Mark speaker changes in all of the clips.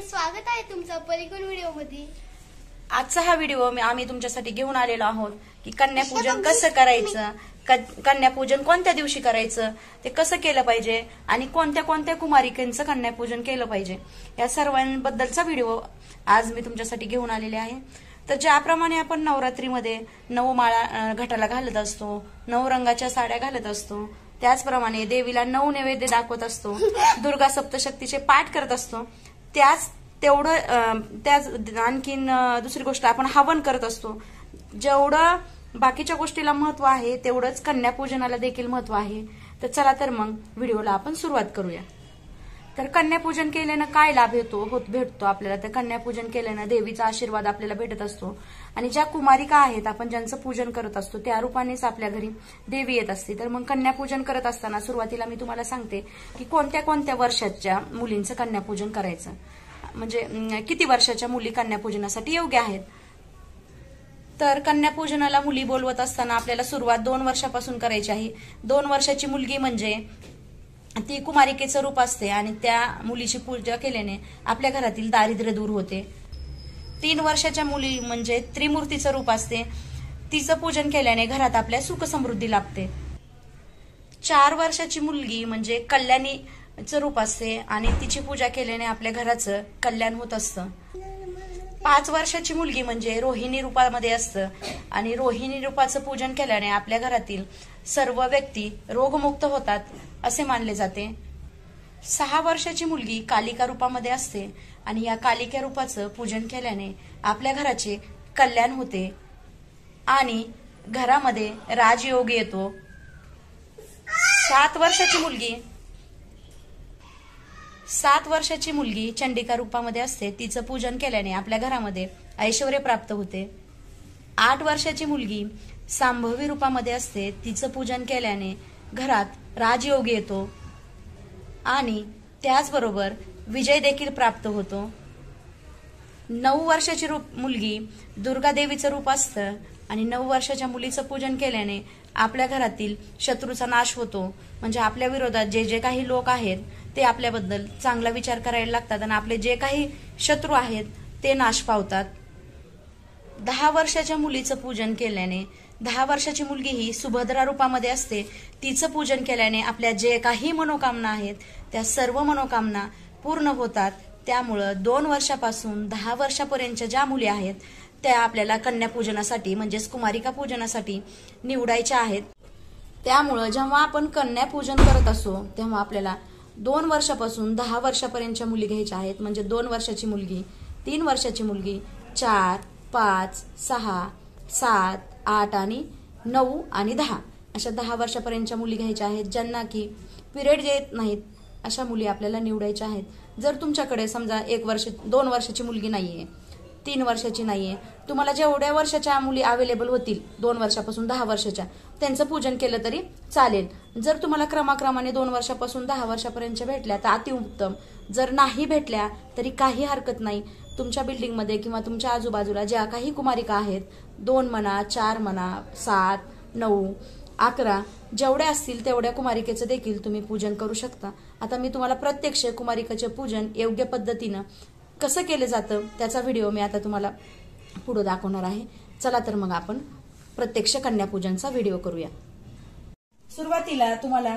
Speaker 1: स्वागत आहे तुमचं पलीकडून व्हिडिओ मध्ये।
Speaker 2: आजचा हा व्हिडिओ आम्ही तुमच्यासाठी घेऊन आलेलो आहोत की कन्यापूजन कसं करायचं, कन्यापूजन कोणत्या दिवशी करायचं, ते कसं केलं पाहिजे आणि कोणत्या कोणत्या कुमारिकांचं कन्यापूजन केलं पाहिजे, या सर्वांबद्दलचा व्हिडिओ आज मी तुमच्यासाठी घेऊन आलेले आहे। तर ज्याप्रमाणे आपण नवरात्रीमध्ये 9 माळा घटाला घालत असतो, 9 रंगाच्या साड्या घालत असतो, त्याचप्रमाणे देवीला 9 नैवेद्य दाखवत असतो, दुर्गा सप्तशक्तीचे पाठ करत असतो, त्याच आणखीन दुसरी गोष्ट आपण हवन करत असतो। जेवढं बाकीच्या गोष्टीला महत्व आहे तेवढंच कन्यापूजनाला देखील महत्व आहे। तर चला तर मग व्हिडिओला आपण सुरुवात करूया। तर कन्यापूजन केल्यानं काय लाभ भेटतो आपल्याला, तर कन्यापूजन केल्यानं देवीचा आशीर्वाद आपल्याला भेटत असतो आणि ज्या कुमारिका आहेत आपण ज्यांचं पूजन करत असतो त्या रूपानेच आपल्या घरी देवी येत असते। तर मग कन्यापूजन करत असताना सुरुवातीला मी तुम्हाला सांगते की कोणत्या कोणत्या वर्षाच्या मुलींचं कन्यापूजन करायचं, म्हणजे किती वर्षाच्या मुली कन्यापूजनासाठी योग्य आहेत। तर कन्यापूजनाला मुली बोलवत असताना आपल्याला सुरुवात 2 वर्षापासून करायची आहे। 2 वर्षाची मुलगी म्हणजे ती कुमारिकेचं रूप असते आणि त्या मुलीची पूजा केल्याने आपल्या घरातील दारिद्र्य दूर होते। 3 वर्षाच्या मुली म्हणजे त्रिमूर्तीचं रूप असते, तिचं पूजन केल्याने घरात आपल्या सुख समृद्धी लाभते। 4 वर्षाची मुलगी म्हणजे कल्याणीचं रूप असते आणि तिची पूजा केल्याने आपल्या घराचं कल्याण होत असतं। 5 वर्षाची मुलगी म्हणजे रोहिणी रूपामध्ये असतं आणि रोहिणी रूपाचं पूजन केल्याने आपल्या घरातील सर्व व्यक्ती रोगमुक्त होतात असे मानले जाते। 6 वर्षाची मुलगी कालिका रूपामध्ये असते आणि या कालिका रूपाचं पूजन केल्याने आपल्या घराचे कल्याण होते आणि घरामध्ये राजयोग येतो। 7 वर्षाची मुलगी चंडिका रूपामध्ये असते, तिचं पूजन केल्याने आपल्या घरामध्ये ऐश्वर्य प्राप्त होते। 8 वर्षाची मुलगी सांभवी रूपामध्ये असते, तिचं पूजन केल्याने घरात राजयोग येतो आणि त्याचबरोबर विजय देखील प्राप्त होतो। 9 वर्षाची मुलगी दुर्गा देवीचं रूप असतं आणि 9 वर्षाच्या मुलीचं पूजन केल्याने आपल्या घरातील शत्रूचा नाश होतो, म्हणजे आपल्या विरोधात जे काही लोक आहेत ते आपल्याबद्दल चांगला विचार करायला लागतात आणि आपले जे काही शत्रू आहेत ते नाश पावतात। 10 वर्षाच्या मुलीचं पूजन केल्याने, 10 वर्षाची मुलगी ही सुभद्रा रूपामध्ये असते, तिचं पूजन केल्याने आपल्या जे काही मनोकामना आहेत त्या सर्व मनोकामना पूर्ण होतात। त्यामुळं 2 वर्षापासून 10 वर्षापर्यंतच्या ज्या मुली आहेत त्या आपल्याला कन्यापूजनासाठी म्हणजेच कुमारिका पूजनासाठी निवडायच्या आहेत। त्यामुळं जेव्हा आपण कन्यापूजन करत असो तेव्हा आपल्याला 2 वर्षापासून 10 वर्षापर्यंतच्या मुली घ्यायच्या आहेत, म्हणजे 2 वर्षाची मुलगी, 3 वर्षाची मुलगी, 4, 5, 6, 7, 8 आणि 9 आणि 10 अशा 10 वर्षापर्यंतच्या मुली घ्यायच्या आहेत। ज्यांना की पिरियड येत नाहीत अशा मुली आपल्याला निवडायच्या आहेत। जर तुमच्याकडे समजा 2 वर्षाची मुलगी नाहीये, 3 वर्षाची नाहीये, तुम्हाला जेवढ्या वर्षाच्या मुली अवेलेबल होतील 2 वर्षापासून 10 वर्षाच्या त्यांचं पूजन केलं तरी चालेल। जर तुम्हाला क्रमाक्रमाने 2 वर्षापासून 10 वर्षापर्यंतच्या भेटल्या तर अतिउत्तम, जर नाही भेटल्या तरी काही हरकत नाही। तुमच्या बिल्डिंगमध्ये किंवा तुमच्या आजूबाजूला ज्या काही कुमारिका आहेत, 2 म्हणा, 4 म्हणा, 7, 9, 11 जेवढ्या असतील तेवढ्या कुमारिकेचं देखील तुम्ही पूजन करू शकता। आता मी तुम्हाला प्रत्यक्ष कुमारिकेचे पूजन योग्य पद्धतीनं कसं केलं जातं त्याचा व्हिडिओ मी आता तुम्हाला पुढे दाखवणार आहे। चला तर मग आपण प्रत्यक्ष कन्यापूजनचा व्हिडिओ करूया। सुरुवातीला तुम्हाला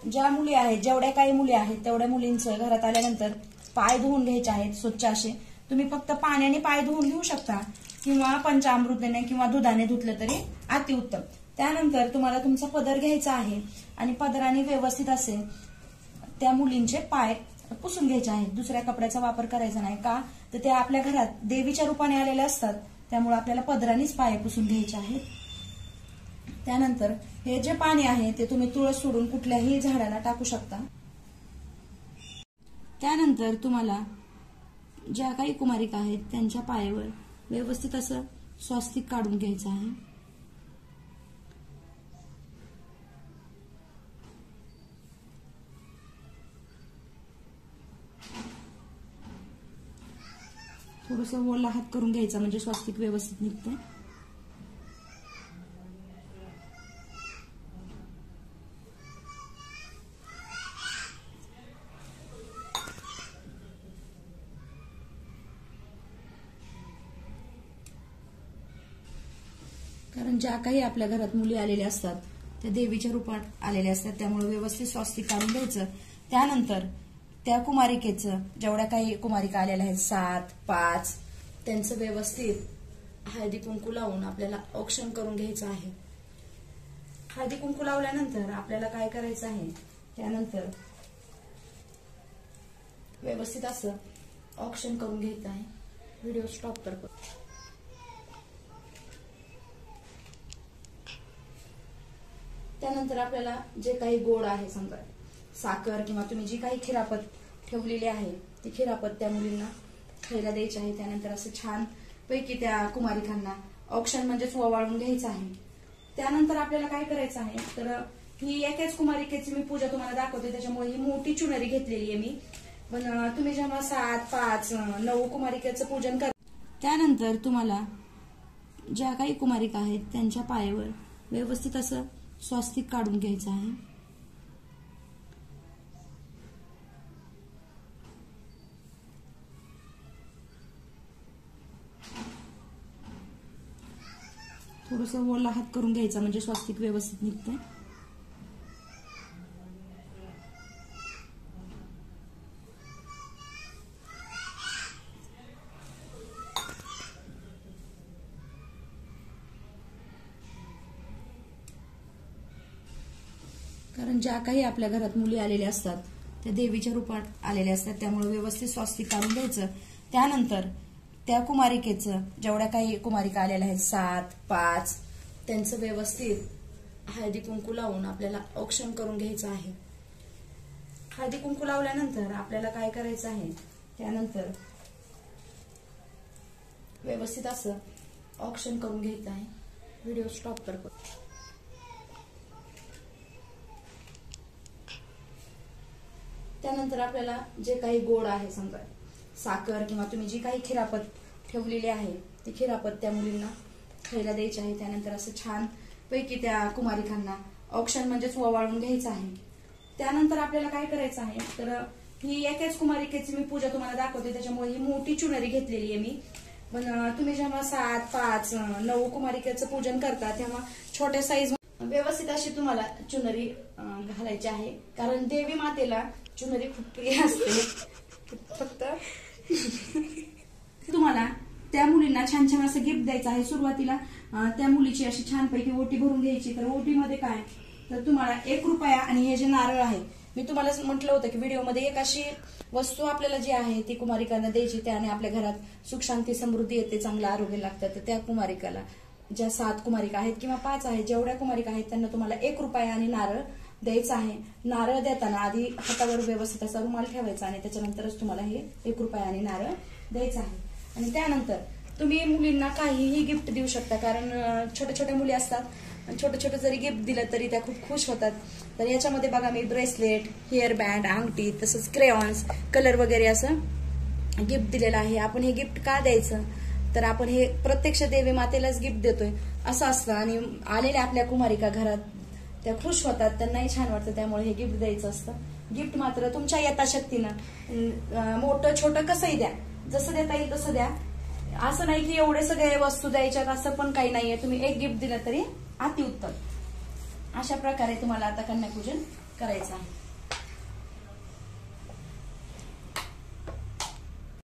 Speaker 2: ज्या मुली आहेत, जेवढ्या काही मुली आहेत तेवढ्या मुलींचं घरात आल्यानंतर पाय धुवून घ्यायचे आहेत स्वच्छ असे। तुम्ही फक्त पाण्याने पाय धुवून घेऊ शकता किंवा पंचामृताने किंवा दुधाने धुतलं तरी अतिउत्तम। त्यानंतर तुम्हाला तुमचा पदर घ्यायचा आहे आणि पदराने व्यवस्थित असे त्या मुलींचे पाय पुसून घ्यायचे आहेत। दुसऱ्या कपड्याचा वापर करायचा नाही, का तर ते आपल्या घरात देवीच्या रूपाने आलेले असतात, त्यामुळे आपल्याला पदरानेच पाय पुसून घ्यायचे आहेत। त्यानंतर हे जे पाणी आहे ते तुम्ही तुळस सोडून कुठल्याही झाडाला टाकू शकता। त्यानंतर तुम्हाला ज्या काही कुमारिका आहेत त्यांच्या पायावर व्यवस्थित असं स्वास्तिक काढून घ्यायचं आहे। थोडंसं ओला हात करून घ्यायचा म्हणजे स्वास्तिक व्यवस्थित निघते। कारण ज्या काही आपल्या घरात मुली आलेल्या असतात त्या देवीच्या रूपात आलेल्या असतात, त्यामुळे व्यवस्थित स्वास्तिक काढून घ्यायचं. त्यानंतर त्या कुमारिकेचं, जेवढ्या काही कुमारिका आलेल्या आहेत 7, 5, त्यांचं व्यवस्थित हळदी कुंकू लावून आपल्याला औक्षण करून घ्यायचं आहे. हळदी कुंकू लावल्यानंतर आपल्याला काय करायचं आहे, त्यानंतर व्यवस्थित असं औक्षण करून घ्यायचं आहे. व्हिडिओ स्टॉप करतो. त्यानंतर आपल्याला जे काही गोड आहे, समजा साखर किंवा तुम्ही जी काही खिरापत ठेवलेली आहे ती खिरापत त्या मुलींना खायला द्यायची आहे. त्यानंतर असं छान पैकी त्या कुमारिकांना औक्षण म्हणजेच ओवाळून घ्यायचं आहे. त्यानंतर आपल्याला काय करायचं आहे, तर ही एकाच कुमारिकेची मी पूजा तुम्हाला दाखवते, त्याच्यामुळे ही मोठी चुनरी घेतलेली आहे मी. पण तुम्ही जेव्हा 7, 5, 9 कुमारिकेचं पूजन कर, त्यानंतर तुम्हाला ज्या काही कुमारिका आहेत त्यांच्या पायावर व्यवस्थित असं स्वास्तिक काढून घ्यायचं आहे. थोडस ओला हात करून घ्यायचा म्हणजे स्वास्तिक व्यवस्थित निघते. कारण ज्या काही आपल्या घरात मुली आलेल्या असतात त्या देवीच्या रूपात आलेल्या असतात, त्यामुळे व्यवस्थित स्वास्तिक काढून घ्यायचं. त्यानंतर त्या कुमारिकेचं, जेवढ्या काही कुमारिका आलेल्या आहेत 7, 5, त्यांचं व्यवस्थित हळदी कुंकू लावून आपल्याला औक्षण करून घ्यायचं आहे. हळदी कुंकू लावल्यानंतर आपल्याला काय करायचं आहे, त्यानंतर व्यवस्थित असं औक्षण करून घ्यायचं आहे. व्हिडिओ स्टॉप करतो. त्यानंतर आपल्याला जे काही गोड आहे, समजा साखर किंवा तुम्ही जी काही खिरापत ठेवलेली आहे ती खिरापत त्या मुलींना खायला द्यायची आहे. त्यानंतर असं छान पैकी त्या कुमारिकांना औक्षण म्हणजेच ओवाळून घ्यायचं आहे. त्यानंतर आपल्याला काय करायचं आहे, तर ही एकाच कुमारिकेची मी पूजा तुम्हाला दाखवते, त्याच्यामुळे ही मोठी चुनरी घेतलेली आहे मी. पण तुम्ही जेव्हा 7, 5, 9 कुमारिकेचं पूजन करता तेव्हा छोट्या साईज व्यवस्थित अशी तुम्हाला चुनरी घालायची आहे. कारण देवी मातेला चुनरी खूप प्रिय असते. फक्त तुम्हाला त्या मुलींना छान छान असं गिफ्ट द्यायचं आहे. सुरुवातीला त्या मुलीची अशी छानपैकी ओटी भरून घ्यायची. तर ओटीमध्ये काय, तर तुम्हाला 1 रुपया आणि हे जे नारळ आहे, मी तुम्हाला म्हटलं होतं की व्हिडिओमध्ये एक अशी वस्तू आपल्याला जी आहे ती कुमारिकांना द्यायची, त्याने आपल्या घरात सुख शांती समृद्धी येते, चांगलं आरोग्य लागतं. तर त्या कुमारिकाला, ज्या 7 कुमारिका आहेत किंवा 5 आहेत, जेवढ्या कुमारिका आहेत त्यांना तुम्हाला 1 रुपया आणि नारळ द्यायचं आहे. नारळ देताना आधी हातावर व्यवस्थित असा रुमाल ठेवायचा आणि त्याच्यानंतरच तुम्हाला हे 1 रुपया आणि नारळ द्यायचं आहे. आणि त्यानंतर तुम्ही मुलींना काहीही गिफ्ट देऊ शकता. कारण छोट्या छोट्या मुली असतात, छोटं छोटं जरी गिफ्ट दिलं तरी त्या खूप खुश होतात. तर याच्यामध्ये बघा मी ब्रेसलेट, हेअर बँड, अंगठी, तसंच क्रेयॉन्स, कलर वगैरे असं गिफ्ट दिलेलं आहे. आपण हे गिफ्ट का द्यायचं, तर आपण हे प्रत्यक्ष देवी मातेलाच गिफ्ट देतोय असं असतं. आणि आलेल्या आपल्या कुमारिका घरात त्या खुश होतात, त्यांनाही छान वाटतं, त्यामुळे हे गिफ्ट द्यायचं असतं. गिफ्ट मात्र तुमच्या यथाशक्तीनं मोठं छोटं कसंही द्या, जसं देता येईल तसं द्या. असं नाही की एवढे सगळे वस्तू द्यायच्यात असं पण काही नाहीये. तुम्ही 1 गिफ्ट दिलं तरी अतिउत्तम. अशा प्रकारे तुम्हाला आता कन्यापूजन करायचं आहे.